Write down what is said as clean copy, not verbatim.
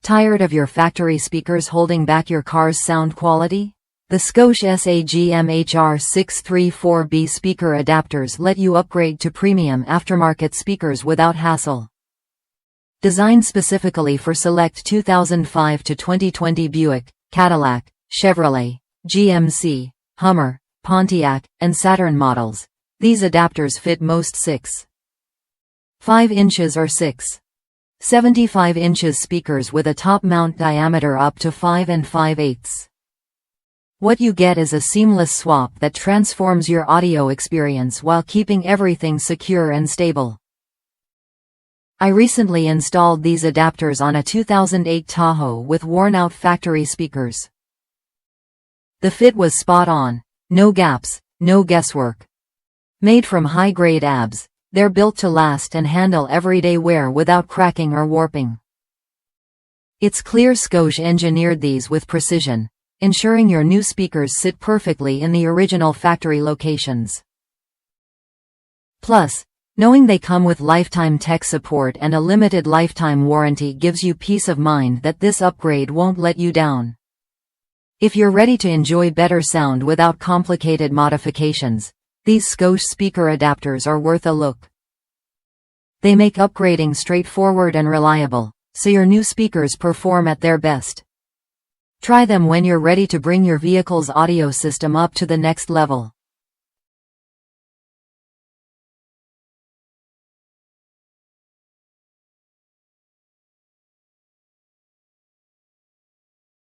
Tired of your factory speakers holding back your car's sound quality? The Scosche SAGMHR634B speaker adapters let you upgrade to premium aftermarket speakers without hassle. Designed specifically for select 2005 to 2020 Buick, Cadillac, Chevrolet, GMC, Hummer, Pontiac, and Saturn models, these adapters fit most 6.5 inches or 6.75 inches speakers with a top mount diameter up to 5 5/8. What you get is a seamless swap that transforms your audio experience while keeping everything secure and stable. I recently installed these adapters on a 2008 Tahoe with worn-out factory speakers. The fit was spot on. No gaps, no guesswork. Made from high-grade ABS, they're built to last and handle everyday wear without cracking or warping. It's clear Scosche engineered these with precision, ensuring your new speakers sit perfectly in the original factory locations. Plus, knowing they come with lifetime tech support and a limited lifetime warranty gives you peace of mind that this upgrade won't let you down. If you're ready to enjoy better sound without complicated modifications, these Scosche speaker adapters are worth a look. They make upgrading straightforward and reliable, so your new speakers perform at their best. Try them when you're ready to bring your vehicle's audio system up to the next level.